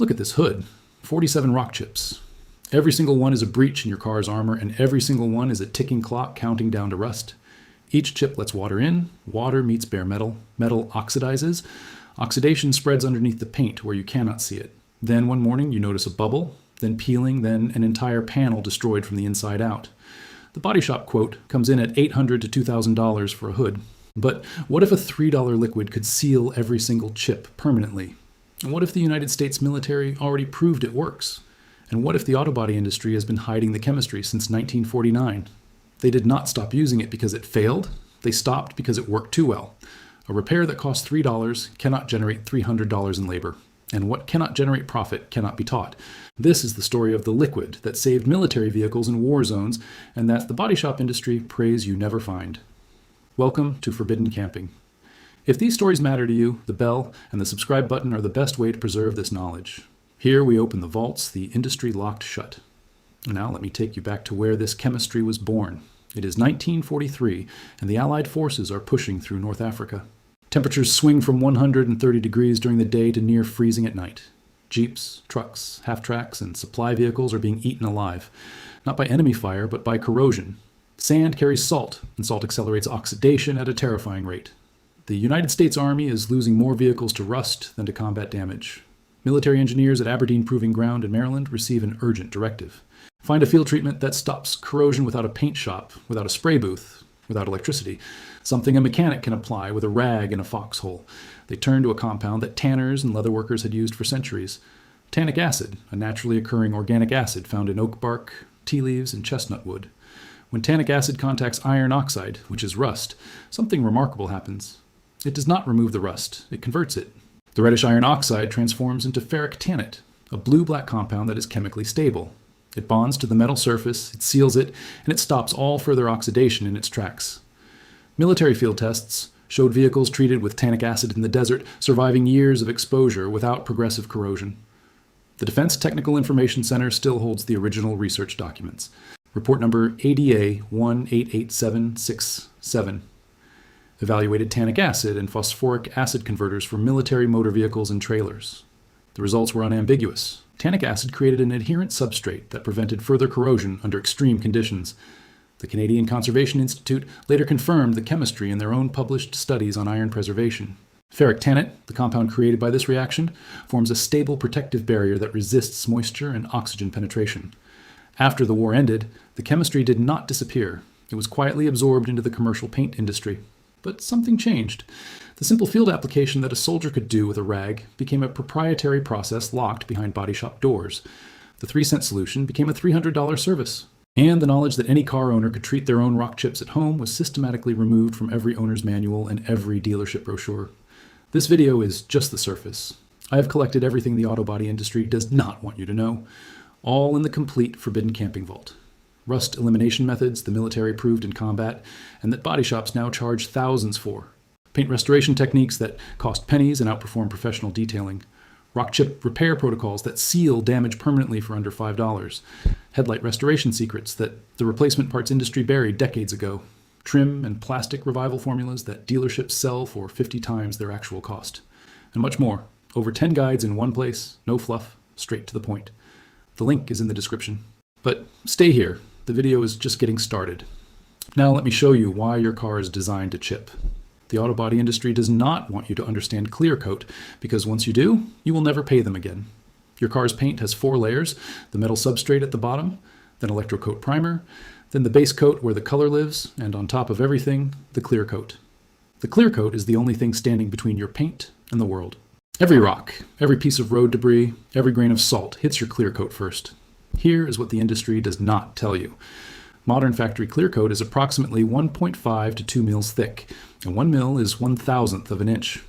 Look at this hood. 47 rock chips. Every single one is a breach in your car's armor, and every single one is a ticking clock counting down to rust. Each chip lets water in, water meets bare metal, metal oxidizes, oxidation spreads underneath the paint where you cannot see it. Then one morning you notice a bubble, then peeling, then an entire panel destroyed from the inside out. The body shop quote comes in at $800 to $2,000 for a hood. But what if a $3 liquid could seal every single chip permanently? And what if the United States military already proved it works? And what if the auto body industry has been hiding the chemistry since 1949? They did not stop using it because it failed. They stopped because it worked too well. A repair that costs $3 cannot generate $300 in labor. And what cannot generate profit cannot be taught. This is the story of the liquid that saved military vehicles in war zones, and that the body shop industry prays you never find. Welcome to Forbidden Camping. If these stories matter to you, the bell and the subscribe button are the best way to preserve this knowledge. Here we open the vaults the industry locked shut. Now let me take you back to where this chemistry was born. It is 1943, and the Allied forces are pushing through North Africa. Temperatures swing from 130 degrees during the day to near freezing at night. Jeeps, trucks, half-tracks, and supply vehicles are being eaten alive, not by enemy fire, but by corrosion. Sand carries salt, and salt accelerates oxidation at a terrifying rate. The United States Army is losing more vehicles to rust than to combat damage. Military engineers at Aberdeen Proving Ground in Maryland receive an urgent directive. Find a field treatment that stops corrosion without a paint shop, without a spray booth, without electricity. Something a mechanic can apply with a rag and a foxhole. They turn to a compound that tanners and leatherworkers had used for centuries. Tannic acid, a naturally occurring organic acid found in oak bark, tea leaves, and chestnut wood. When tannic acid contacts iron oxide, which is rust, something remarkable happens. It does not remove the rust, it converts it. The reddish iron oxide transforms into ferric tannate, a blue-black compound that is chemically stable. It bonds to the metal surface, it seals it, and it stops all further oxidation in its tracks. Military field tests showed vehicles treated with tannic acid in the desert surviving years of exposure without progressive corrosion. The Defense Technical Information Center still holds the original research documents. Report number ADA 188767 evaluated tannic acid and phosphoric acid converters for military motor vehicles and trailers. The results were unambiguous. Tannic acid created an adherent substrate that prevented further corrosion under extreme conditions. The Canadian Conservation Institute later confirmed the chemistry in their own published studies on iron preservation. Ferric tannate, the compound created by this reaction, forms a stable protective barrier that resists moisture and oxygen penetration. After the war ended, the chemistry did not disappear. It was quietly absorbed into the commercial paint industry. But something changed. The simple field application that a soldier could do with a rag became a proprietary process locked behind body shop doors. The 3-cent solution became a $300 service. And the knowledge that any car owner could treat their own rock chips at home was systematically removed from every owner's manual and every dealership brochure. This video is just the surface. I have collected everything the auto body industry does not want you to know, all in the complete Forbidden Camping Vault. Rust elimination methods the military proved in combat, and that body shops now charge thousands for. Paint restoration techniques that cost pennies and outperform professional detailing. Rock chip repair protocols that seal damage permanently for under $5. Headlight restoration secrets that the replacement parts industry buried decades ago. Trim and plastic revival formulas that dealerships sell for 50 times their actual cost. And much more. Over 10 guides in one place, no fluff, straight to the point. The link is in the description. But stay here. The video is just getting started. Now let me show you why your car is designed to chip. The auto body industry does not want you to understand clear coat, because once you do, you will never pay them again. Your car's paint has 4 layers: the metal substrate at the bottom, then electrocoat primer, then the base coat where the color lives, and on top of everything, the clear coat. The clear coat is the only thing standing between your paint and the world. Every rock, every piece of road debris, every grain of salt hits your clear coat first. Here is what the industry does not tell you. Modern factory clear coat is approximately 1.5 to 2 mils thick, and 1 mil is 1/1000th of an inch.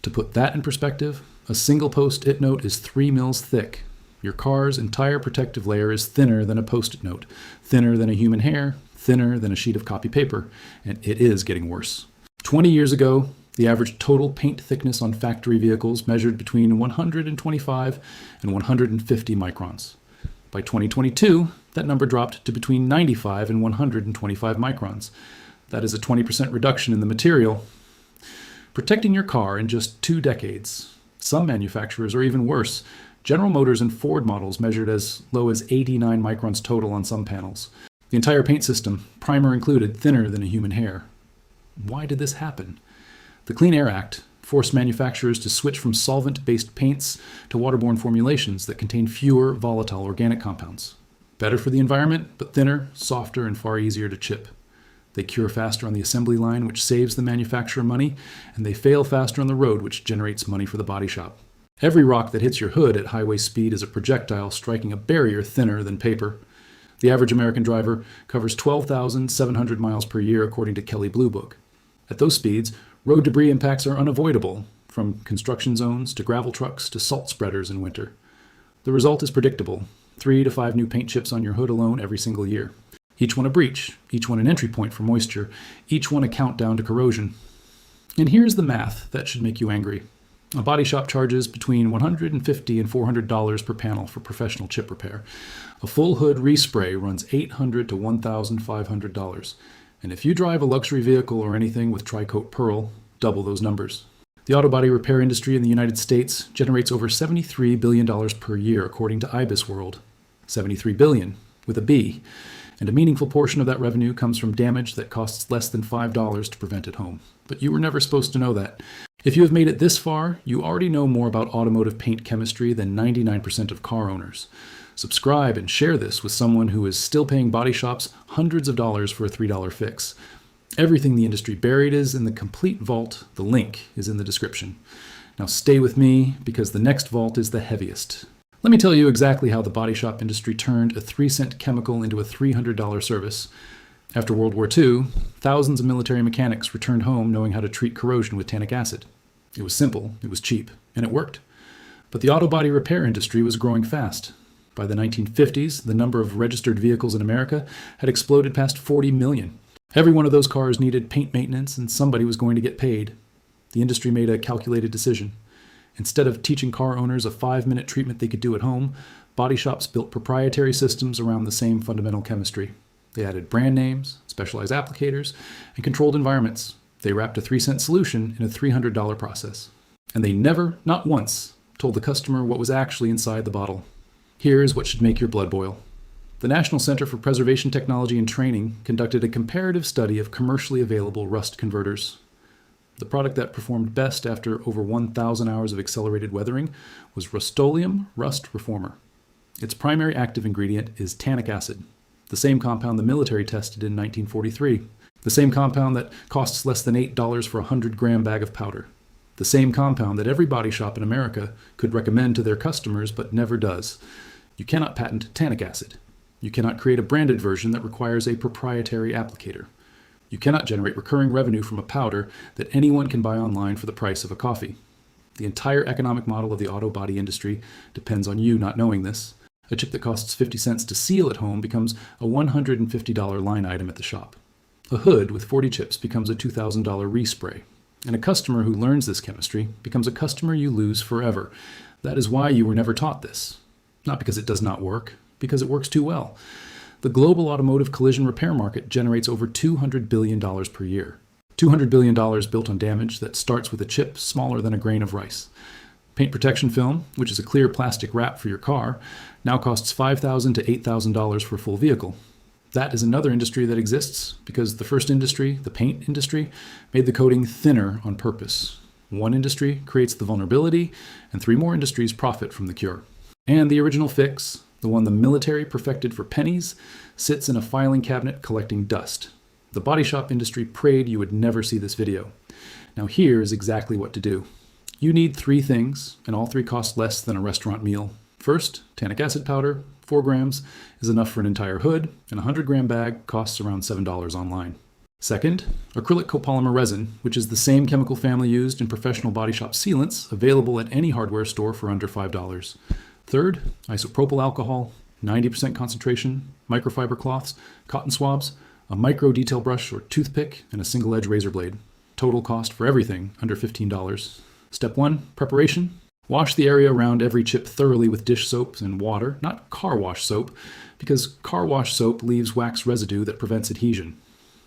To put that in perspective, a single post-it note is 3 mils thick. Your car's entire protective layer is thinner than a post-it note, thinner than a human hair, thinner than a sheet of copy paper, and it is getting worse. 20 years ago, the average total paint thickness on factory vehicles measured between 125 and 150 microns. By 2022, that number dropped to between 95 and 125 microns. That is a 20% reduction in the material. Protecting your car in just 2 decades. Some manufacturers are even worse. General Motors and Ford models measured as low as 89 microns total on some panels. The entire paint system, primer included, thinner than a human hair. Why did this happen? The Clean Air Act forced manufacturers to switch from solvent-based paints to waterborne formulations that contain fewer volatile organic compounds. Better for the environment, but thinner, softer, and far easier to chip. They cure faster on the assembly line, which saves the manufacturer money, and they fail faster on the road, which generates money for the body shop. Every rock that hits your hood at highway speed is a projectile striking a barrier thinner than paper. The average American driver covers 12,700 miles per year, according to Kelley Blue Book. At those speeds, road debris impacts are unavoidable, from construction zones to gravel trucks to salt spreaders in winter. The result is predictable: 3 to 5 new paint chips on your hood alone every single year. Each one a breach, each one an entry point for moisture, each one a countdown to corrosion. And here's the math that should make you angry. A body shop charges between $150 and $400 per panel for professional chip repair. A full hood respray runs $800 to $1,500. And if you drive a luxury vehicle or anything with tri-coat pearl, double those numbers. The auto body repair industry in the United States generates over $73 billion per year, according to IBIS World. $73 billion, with a B. And a meaningful portion of that revenue comes from damage that costs less than $5 to prevent at home. But you were never supposed to know that. If you have made it this far, you already know more about automotive paint chemistry than 99% of car owners. Subscribe and share this with someone who is still paying body shops hundreds of dollars for a $3 fix. Everything the industry buried is in the complete vault. The link is in the description. Now stay with me, because the next vault is the heaviest. Let me tell you exactly how the body shop industry turned a 3-cent chemical into a $300 service. After World War II, thousands of military mechanics returned home knowing how to treat corrosion with tannic acid. It was simple, it was cheap, and it worked. But the auto body repair industry was growing fast. By the 1950s, the number of registered vehicles in America had exploded past 40 million. Every one of those cars needed paint maintenance, and somebody was going to get paid. The industry made a calculated decision. Instead of teaching car owners a 5-minute treatment they could do at home, body shops built proprietary systems around the same fundamental chemistry. They added brand names, specialized applicators, and controlled environments. They wrapped a 3-cent solution in a $300 process. And they never, not once, told the customer what was actually inside the bottle. Here's what should make your blood boil. The National Center for Preservation Technology and Training conducted a comparative study of commercially available rust converters. The product that performed best after over 1,000 hours of accelerated weathering was Rust-Oleum Rust Reformer. Its primary active ingredient is tannic acid, the same compound the military tested in 1943, the same compound that costs less than $8 for a 100-gram bag of powder, the same compound that every body shop in America could recommend to their customers but never does. You cannot patent tannic acid. You cannot create a branded version that requires a proprietary applicator. You cannot generate recurring revenue from a powder that anyone can buy online for the price of a coffee. The entire economic model of the auto body industry depends on you not knowing this. A chip that costs 50 cents to seal at home becomes a $150 line item at the shop. A hood with 40 chips becomes a $2,000 respray. And a customer who learns this chemistry becomes a customer you lose forever. That is why you were never taught this. Not because it does not work, because it works too well. The global automotive collision repair market generates over $200 billion per year. $200 billion built on damage that starts with a chip smaller than a grain of rice. Paint protection film, which is a clear plastic wrap for your car, now costs $5,000 to $8,000 for a full vehicle. That is another industry that exists because the first industry, the paint industry, made the coating thinner on purpose. One industry creates the vulnerability, and 3 more industries profit from the cure. And the original fix, the one the military perfected for pennies, sits in a filing cabinet collecting dust. The body shop industry prayed you would never see this video. Now here is exactly what to do. You need 3 things, and all 3 cost less than a restaurant meal. First, tannic acid powder, 4 grams, is enough for an entire hood, and a 100-gram bag costs around $7 online. Second, acrylic copolymer resin, which is the same chemical family used in professional body shop sealants, available at any hardware store for under $5. Third, isopropyl alcohol, 90% concentration, microfiber cloths, cotton swabs, a micro detail brush or toothpick, and a single-edge razor blade. Total cost for everything under $15. Step 1, preparation. Wash the area around every chip thoroughly with dish soap and water, not car wash soap, because car wash soap leaves wax residue that prevents adhesion.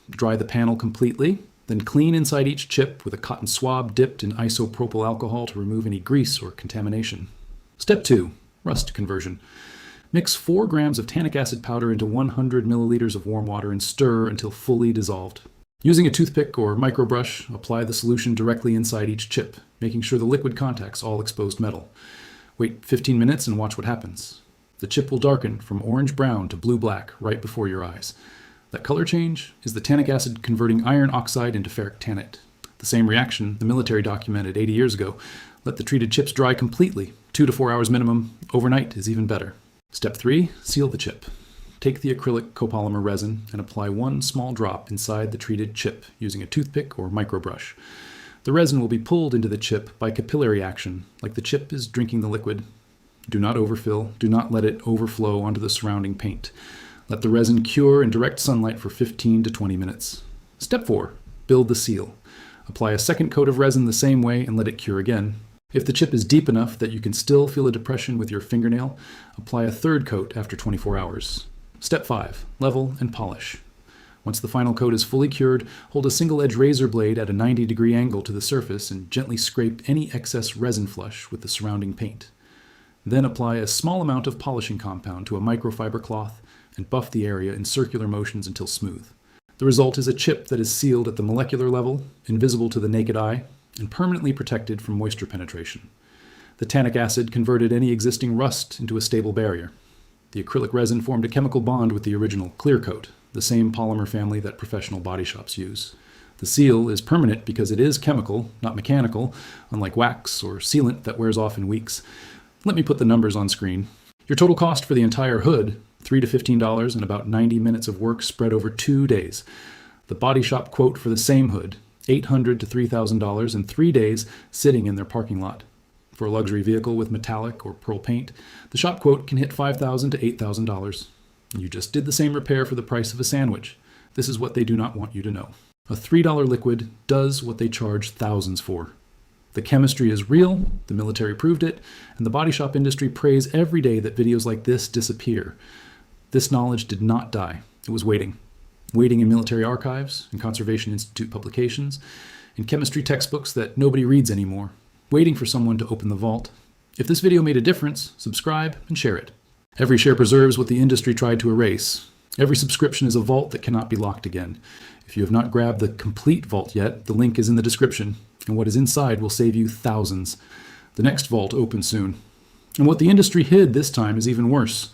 Dry the panel completely, then clean inside each chip with a cotton swab dipped in isopropyl alcohol to remove any grease or contamination. Step 2, Rust conversion. Mix 4 grams of tannic acid powder into 100 milliliters of warm water and stir until fully dissolved. Using a toothpick or microbrush, apply the solution directly inside each chip, making sure the liquid contacts all exposed metal. Wait 15 minutes and watch what happens. The chip will darken from orange-brown to blue-black right before your eyes. That color change is the tannic acid converting iron oxide into ferric tannate. The same reaction the military documented 80 years ago. Let the treated chips dry completely, 2 to 4 hours minimum. Overnight is even better. Step 3, seal the chip. Take the acrylic copolymer resin and apply 1 small drop inside the treated chip using a toothpick or microbrush. The resin will be pulled into the chip by capillary action, like the chip is drinking the liquid. Do not overfill. Do not let it overflow onto the surrounding paint. Let the resin cure in direct sunlight for 15 to 20 minutes. Step 4, build the seal. Apply a second coat of resin the same way and let it cure again. If the chip is deep enough that you can still feel a depression with your fingernail, apply a third coat after 24 hours. Step 5, level and polish. Once the final coat is fully cured, hold a single-edge razor blade at a 90-degree angle to the surface and gently scrape any excess resin flush with the surrounding paint. Then apply a small amount of polishing compound to a microfiber cloth and buff the area in circular motions until smooth. The result is a chip that is sealed at the molecular level, invisible to the naked eye, and permanently protected from moisture penetration. The tannic acid converted any existing rust into a stable barrier. The acrylic resin formed a chemical bond with the original clear coat, the same polymer family that professional body shops use. The seal is permanent because it is chemical, not mechanical, unlike wax or sealant that wears off in weeks. Let me put the numbers on screen. Your total cost for the entire hood, $3 to $15 and about 90 minutes of work spread over 2 days. The body shop quote for the same hood, $800 to $3,000 in 3 days sitting in their parking lot. For a luxury vehicle with metallic or pearl paint, the shop quote can hit $5,000 to $8,000. You just did the same repair for the price of a sandwich. This is what they do not want you to know. A $3 liquid does what they charge thousands for. The chemistry is real, the military proved it, and the body shop industry prays every day that videos like this disappear. This knowledge did not die. It was waiting. Waiting in military archives, in Conservation Institute publications, in chemistry textbooks that nobody reads anymore. Waiting for someone to open the vault. If this video made a difference, subscribe and share it. Every share preserves what the industry tried to erase. Every subscription is a vault that cannot be locked again. If you have not grabbed the complete vault yet, the link is in the description, and what is inside will save you thousands. The next vault opens soon. And what the industry hid this time is even worse.